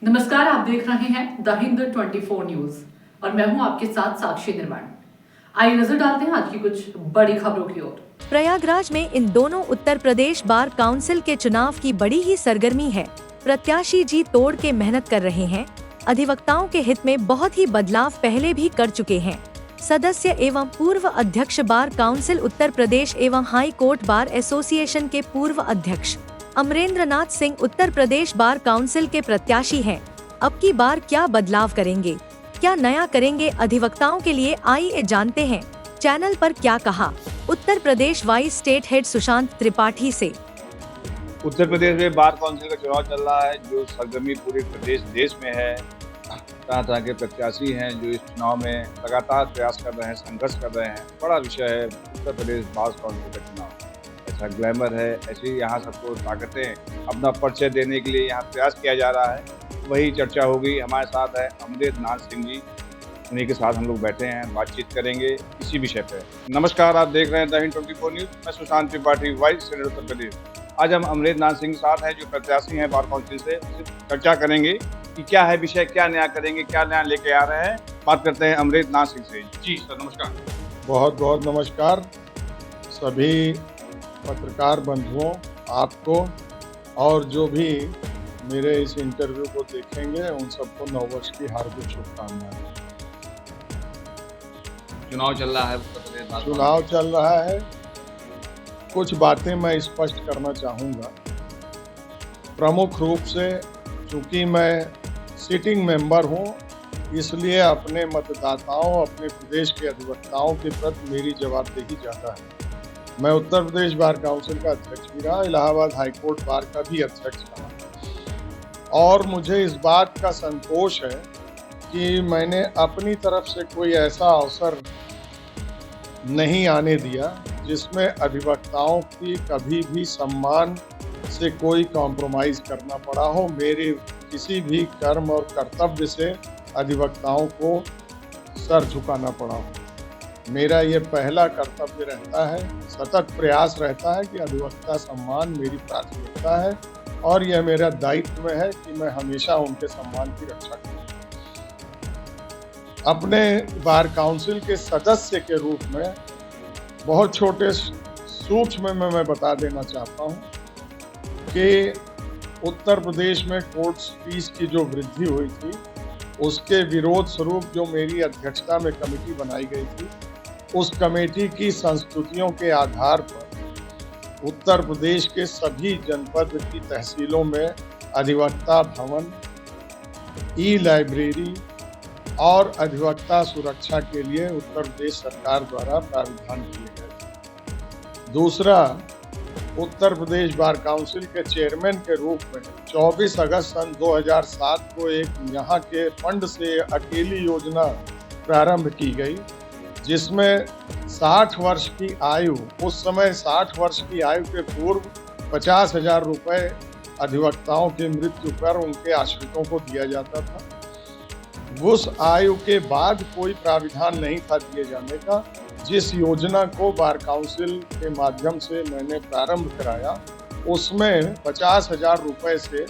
नमस्कार, आप देख रहे हैं द हिंद 24 न्यूज और मैं हूं आपके साथ साक्षी निर्माण। आइए नजर डालते हैं आज की कुछ बड़ी खबरों की ओर। प्रयागराज में इन दोनों उत्तर प्रदेश बार काउंसिल के चुनाव की बड़ी ही सरगर्मी है। प्रत्याशी जी तोड़ के मेहनत कर रहे हैं। अधिवक्ताओं के हित में बहुत ही बदलाव पहले भी कर चुके हैं। सदस्य एवं पूर्व अध्यक्ष बार काउंसिल उत्तर प्रदेश एवं हाई कोर्ट बार एसोसिएशन के पूर्व अध्यक्ष अमरेंद्र नाथ सिंह उत्तर प्रदेश बार काउंसिल के प्रत्याशी हैं। अब की बार क्या बदलाव करेंगे, क्या नया करेंगे अधिवक्ताओं के लिए, आइए जानते हैं चैनल पर क्या कहा Uttar Pradesh vice state head Sushant Tripathi से। उत्तर प्रदेश में बार काउंसिल का चुनाव चल रहा है, जो सरगर्मी पूरे प्रदेश देश में है। तरह तरह के प्रत्याशी हैं जो इस चुनाव में लगातार प्रयास कर रहे हैं, संघर्ष कर रहे हैं। बड़ा विषय है उत्तर प्रदेश बार काउंसिल का चुनाव। ऐसा ग्लैमर है, ऐसी यहाँ सबको ताकतें अपना परिचय देने के लिए यहाँ प्रयास किया जा रहा है। वही चर्चा होगी। हमारे साथ है अमरेंद्र नाथ सिंह जी, उन्हीं के साथ हम लोग बैठे हैं, बातचीत करेंगे इसी विषय पे। नमस्कार, आप देख रहे हैं द हिंद 24 न्यूज। मैं सुशांत त्रिपाठी, वाइस सेनेटर उत्तर प्रदेश। आज हम अमरेंद्र नाथ सिंह के साथ हैं जो प्रत्याशी हैं बार काउंसिल से। चर्चा करेंगे कि क्या है विषय, क्या नया करेंगे, क्या नया लेके आ रहे हैं। बात करते हैं अमरेंद्र नाथ सिंह से। जी सर, नमस्कार। बहुत बहुत नमस्कार सभी पत्रकार बंधुओं, आपको और जो भी मेरे इस इंटरव्यू को देखेंगे उन सबको नववर्ष की हार्दिक शुभकामनाएं। चुनाव चल रहा है उत्तर प्रदेश, चुनाव चल रहा है। कुछ बातें मैं स्पष्ट करना चाहूँगा। प्रमुख रूप से चूँकि मैं सिटिंग मेंबर हूँ, इसलिए अपने मतदाताओं, अपने प्रदेश के अधिवक्ताओं के प्रति मेरी जवाबदेही ज़्यादा है। मैं उत्तर प्रदेश बार काउंसिल का अध्यक्ष भी रहा, इलाहाबाद हाई कोर्ट बार का भी अध्यक्ष रहा, और मुझे इस बात का संतोष है कि मैंने अपनी तरफ से कोई ऐसा अवसर नहीं आने दिया जिसमें अधिवक्ताओं की कभी भी सम्मान से कोई कॉम्प्रोमाइज़ करना पड़ा हो। मेरे किसी भी कर्म और कर्तव्य से अधिवक्ताओं को सर झुकाना पड़ा हो। मेरा ये पहला कर्तव्य रहता है, सतत प्रयास रहता है कि अधिवक्ता सम्मान मेरी प्राथमिकता है और यह मेरा दायित्व है कि मैं हमेशा उनके सम्मान की रक्षा करूं। अपने बार काउंसिल के सदस्य के रूप में बहुत छोटे सूक्ष्म में मैं बता देना चाहता हूं कि उत्तर प्रदेश में कोर्ट्स फीस की जो वृद्धि हुई थी, उसके विरोध स्वरूप जो मेरी अध्यक्षता में कमेटी बनाई गई थी, उस कमेटी की संस्तुतियों के आधार पर उत्तर प्रदेश के सभी जनपद की तहसीलों में अधिवक्ता भवन, ई लाइब्रेरी और अधिवक्ता सुरक्षा के लिए उत्तर प्रदेश सरकार द्वारा प्रावधान किए गए। दूसरा, उत्तर प्रदेश बार काउंसिल के चेयरमैन के रूप में 24 अगस्त सन 2007 को एक यहाँ के फंड से अकेली योजना प्रारंभ की गई, जिसमें 60 वर्ष की आयु, उस समय 60 वर्ष की आयु के पूर्व 50,000 रुपये अधिवक्ताओं की मृत्यु पर उनके आश्रितों को दिया जाता था। उस आयु के बाद कोई प्राविधान नहीं था दिए जाने का। जिस योजना को बार काउंसिल के माध्यम से मैंने प्रारंभ कराया, उसमें 50,000 रुपये से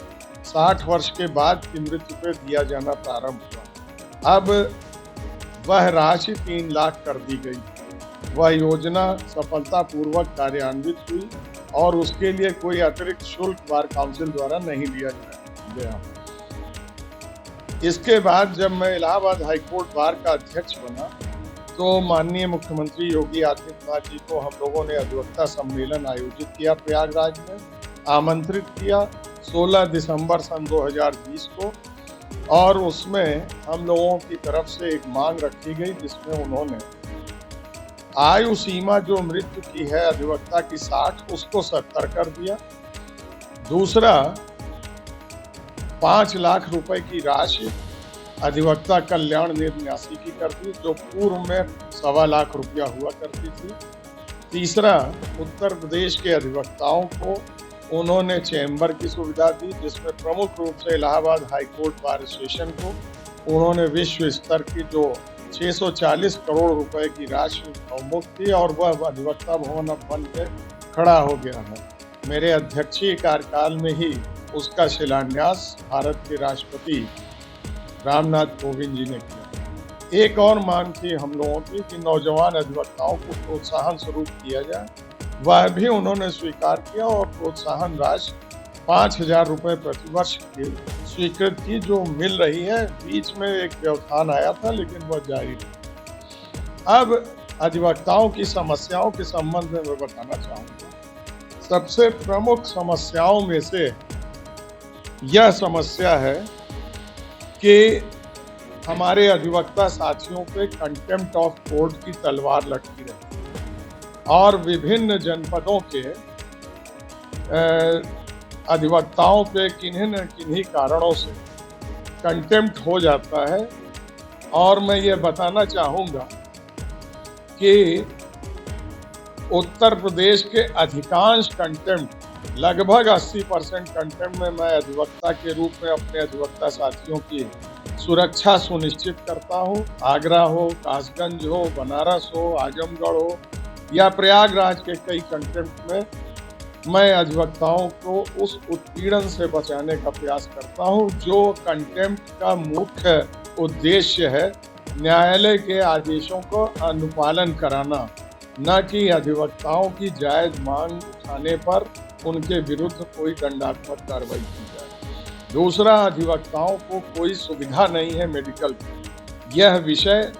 60 वर्ष के बाद की मृत्यु पर दिया जाना प्रारंभ हुआ। अब वह राशि 3 लाख कर दी गई। वह योजना सफलतापूर्वक कार्यान्वित हुई और उसके लिए कोई अतिरिक्त शुल्क बार काउंसिल द्वारा नहीं लिया गया। इसके बाद जब मैं इलाहाबाद हाई कोर्ट बार का अध्यक्ष बना, तो माननीय मुख्यमंत्री योगी आदित्यनाथ जी को हम लोगों ने अधिवक्ता सम्मेलन आयोजित किया, प्रयागराज में आमंत्रित किया 16 दिसंबर सन 2020 को, और उसमें हम लोगों की तरफ से एक मांग रखी गई जिसमें उन्होंने आयु सीमा जो मृत्यु की है अधिवक्ता की 60, उसको 70 कर दिया। दूसरा, 5 लाख रुपए की राशि अधिवक्ता कल्याण निर्न्यासी की कर दी, जो पूर्व में 1.25 लाख रुपया हुआ करती थी। तीसरा, उत्तर प्रदेश के अधिवक्ताओं को उन्होंने चैम्बर की सुविधा दी, जिसमें प्रमुख रूप से Allahabad high court bar association को उन्होंने विश्व स्तर की जो 640 करोड़ रुपए की राशि अवमुक्त थी, और वह अधिवक्ता भवन अब बन के खड़ा हो गया है। मेरे अध्यक्षीय कार्यकाल में ही उसका शिलान्यास भारत के राष्ट्रपति रामनाथ कोविंद जी ने किया। एक और मांग थी हम लोगों की कि नौजवान अधिवक्ताओं को प्रोत्साहन स्वरूप किया जाए, वह भी उन्होंने स्वीकार किया और प्रोत्साहन राशि 5,000 रुपये प्रतिवर्ष की स्वीकृत की, जो मिल रही है। बीच में एक व्यवधान आया था लेकिन वह जारी रही। अब अधिवक्ताओं की समस्याओं के संबंध में मैं बताना चाहूँगा। सबसे प्रमुख समस्याओं में से यह समस्या है कि हमारे अधिवक्ता साथियों पे कंटेम्प्ट ऑफ कोर्ट की तलवार लटकी रहती है और विभिन्न जनपदों के अधिवक्ताओं पे किन्हीं न किन्हीं कारणों से कंटेम्प्ट हो जाता है। और मैं ये बताना चाहूँगा कि उत्तर प्रदेश के अधिकांश कंटेम्प्ट, लगभग 80% कंटेम्प्ट में मैं अधिवक्ता के रूप में अपने अधिवक्ता साथियों की सुरक्षा सुनिश्चित करता हूँ। आगरा हो, कासगंज हो, बनारस हो, आजमगढ़ हो या प्रयागराज के कई कंटेम्प्ट में मैं अधिवक्ताओं को उस उत्पीड़न से बचाने का प्रयास करता हूँ जो कंटेम्प्ट का मुख्य उद्देश्य है न्यायालय के आदेशों को अनुपालन कराना, न कि अधिवक्ताओं की जायज मांग उठाने पर उनके विरुद्ध कोई दंडात्मक कार्रवाई की जाए। दूसरा, अधिवक्ताओं को कोई सुविधा नहीं है मेडिकल की। यह विषय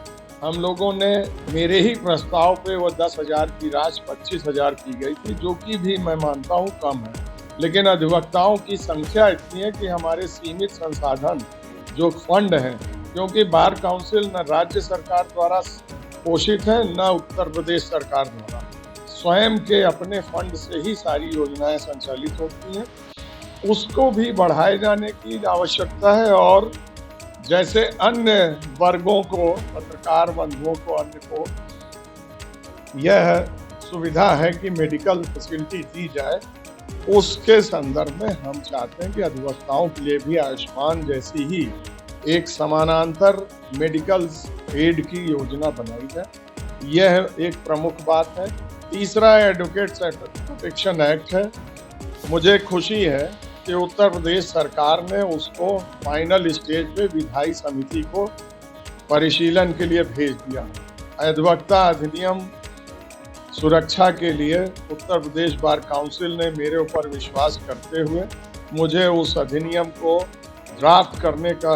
हम लोगों ने मेरे ही प्रस्ताव पे वो 10,000 की राशि 25,000 की गई थी, जो कि भी मैं मानता हूँ कम है, लेकिन अधिवक्ताओं की संख्या इतनी है कि हमारे सीमित संसाधन जो फंड हैं, क्योंकि बार काउंसिल न राज्य सरकार द्वारा पोषित है न उत्तर प्रदेश सरकार द्वारा, स्वयं के अपने फंड से ही सारी योजनाएं संचालित होती हैं, उसको भी बढ़ाए जाने की आवश्यकता है। और जैसे अन्य वर्गों को, पत्रकार बंधुओं को, अन्य को यह सुविधा है कि मेडिकल फैसिलिटी दी जाए, उसके संदर्भ में हम चाहते हैं कि अधिवक्ताओं के लिए भी आयुष्मान जैसी ही एक समानांतर मेडिकल एड की योजना बनाई जाए। यह एक प्रमुख बात है। तीसरा, एडवोकेट्स प्रोटेक्शन एक्ट है। मुझे खुशी है कि उत्तर प्रदेश सरकार ने उसको फाइनल स्टेज पे विधायी समिति को परिशीलन के लिए भेज दिया। अधिवक्ता अधिनियम सुरक्षा के लिए उत्तर प्रदेश बार काउंसिल ने मेरे ऊपर विश्वास करते हुए मुझे उस अधिनियम को ड्राफ्ट करने का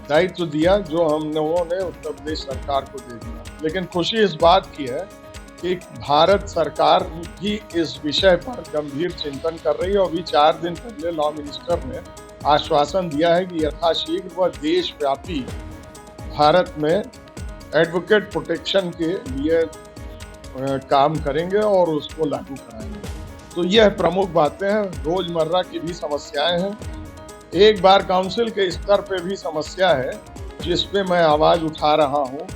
दायित्व दिया, जो हम लोगों ने उत्तर प्रदेश सरकार को दे दिया। लेकिन खुशी इस बात की है कि भारत सरकार भी इस विषय पर गंभीर चिंतन कर रही है। अभी 4 दिन पहले लॉ मिनिस्टर ने आश्वासन दिया है कि यथाशीघ्र वह देशव्यापी भारत में एडवोकेट प्रोटेक्शन के लिए काम करेंगे और उसको लागू कराएंगे। तो यह प्रमुख बातें हैं। रोजमर्रा की भी समस्याएं हैं। एक बार काउंसिल के स्तर पे भी समस्या है जिस पे मैं आवाज उठा रहा हूं,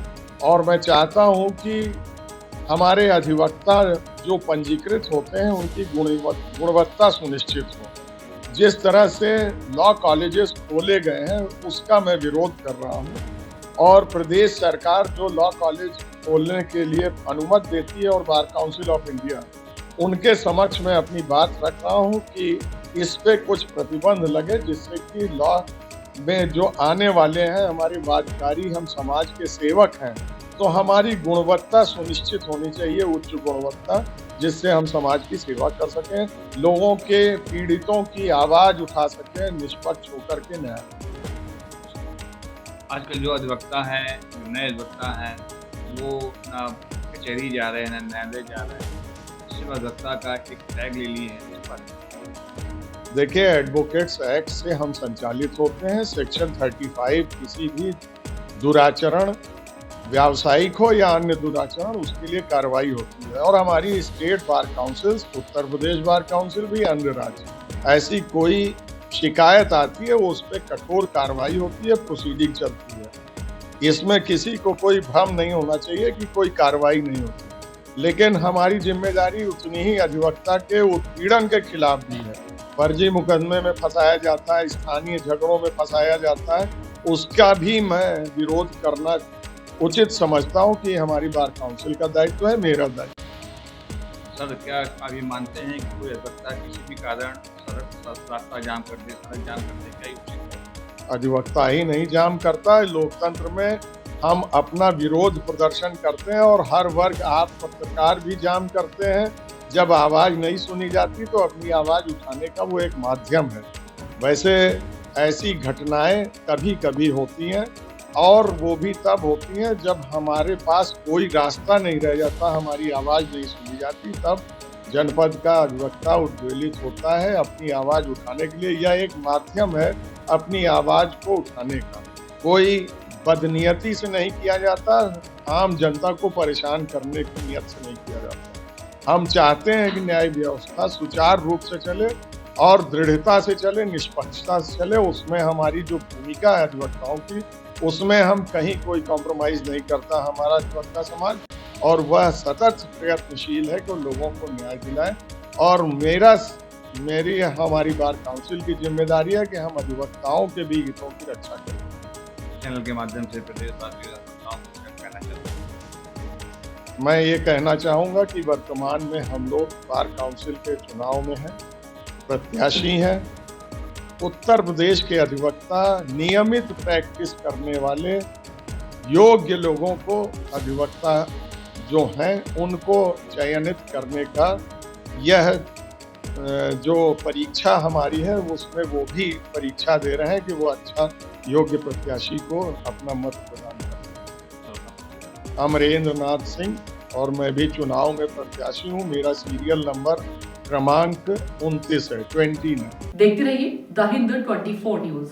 और मैं चाहता हूं कि हमारे अधिवक्ता जो पंजीकृत होते हैं उनकी गुणवत्ता सुनिश्चित हो। जिस तरह से लॉ कॉलेजेस खोले गए हैं उसका मैं विरोध कर रहा हूं, और प्रदेश सरकार जो लॉ कॉलेज खोलने के लिए अनुमति देती है और बार काउंसिल ऑफ इंडिया, उनके समक्ष मैं अपनी बात रख रहा हूं कि इस पे कुछ प्रतिबंध लगे, जिससे कि लॉ में जो आने वाले हैं हमारे वादकारी, हम समाज के सेवक हैं, तो हमारी गुणवत्ता सुनिश्चित होनी चाहिए, उच्च गुणवत्ता, जिससे हम समाज की सेवा कर सकें, लोगों के पीड़ितों की आवाज उठा सकें, निष्पक्ष होकर के न्याय। आजकल जो अधिवक्ता हैं, जो नए अधिवक्ता हैं, वो ना कचहरी जा रहे हैं ना न्यायालय जा रहे हैं। सिर्फ अधिवक्ता का एक टैग ले लिए हैं इस पर। देखिए, एडवोकेट्स एक्ट से हम संचालित होते हैं। सेक्शन 35 किसी भी दुराचरण, व्यावसायिक हो या अन्य दुराचरण, उसके लिए कार्रवाई होती है। और हमारी state bar council, Uttar Pradesh bar council भी, अन्य राज्य, ऐसी कोई शिकायत आती है वो उस पर कठोर कार्रवाई होती है, प्रोसीडिंग चलती है। इसमें किसी को कोई भ्रम नहीं होना चाहिए कि कोई कार्रवाई नहीं होती, लेकिन हमारी जिम्मेदारी उतनी ही अधिवक्ता के उत्पीड़न के खिलाफ भी है। फर्जी मुकदमे में फंसाया जाता है, स्थानीय झगड़ों में फंसाया जाता है, उसका भी मैं विरोध करना उचित समझता हूं कि हमारी बार काउंसिल का दायित्व है, मेरा दायित्व। सर, क्या आप ये मानते हैं कि कोई अधिवक्ता किसी भी कारण रास्ता जाम कर दे, सड़क जाम कर दे, क्या ये उचित है? अधिवक्ता ही नहीं जाम करता है। लोकतंत्र में हम अपना विरोध प्रदर्शन करते हैं और हर वर्ग, आप पत्रकार भी जाम करते हैं। जब आवाज़ नहीं सुनी जाती तो अपनी आवाज़ उठाने का वो एक माध्यम है। वैसे ऐसी घटनाएं कभी कभी होती हैं और वो भी तब होती हैं जब हमारे पास कोई रास्ता नहीं रह जाता, हमारी आवाज़ नहीं सुनी जाती, तब जनपद का अधिवक्ता उद्वेलित होता है अपनी आवाज़ उठाने के लिए। यह एक माध्यम है अपनी आवाज़ को उठाने का। कोई बदनीयती से नहीं किया जाता, आम जनता को परेशान करने की नियत से नहीं किया जाता। हम चाहते हैं कि न्याय व्यवस्था सुचारू रूप से चले और दृढ़ता से चले, निष्पक्षता से चले। उसमें हमारी जो भूमिका है अधिवक्ताओं की, उसमें हम कहीं कोई कॉम्प्रोमाइज़ नहीं करता हमारा अधिवक्ता समाज, और वह सतत प्रयत्नशील है कि लोगों को न्याय दिलाएं। और मेरी हमारी बार काउंसिल की जिम्मेदारी है कि हम अधिवक्ताओं के भी हितों की रक्षा करें। चैनल के माध्यम से प्रदेशवासियों को क्या कहना चाहते हैं? मैं ये कहना चाहूँगा कि वर्तमान में हम लोग बार काउंसिल के चुनाव में हैं, प्रत्याशी हैं। उत्तर प्रदेश के अधिवक्ता नियमित प्रैक्टिस करने वाले योग्य लोगों को, अधिवक्ता जो हैं उनको चयनित करने का यह जो परीक्षा हमारी है उसमें वो भी परीक्षा दे रहे हैं कि वो अच्छा योग्य प्रत्याशी को अपना मत प्रदान करें। अमरेंद्र नाथ सिंह, और मैं भी चुनाव में प्रत्याशी हूँ। मेरा सीरियल नंबर क्रमांक 29 है, 29। देखते रहिए द हिंदू 24 न्यूज।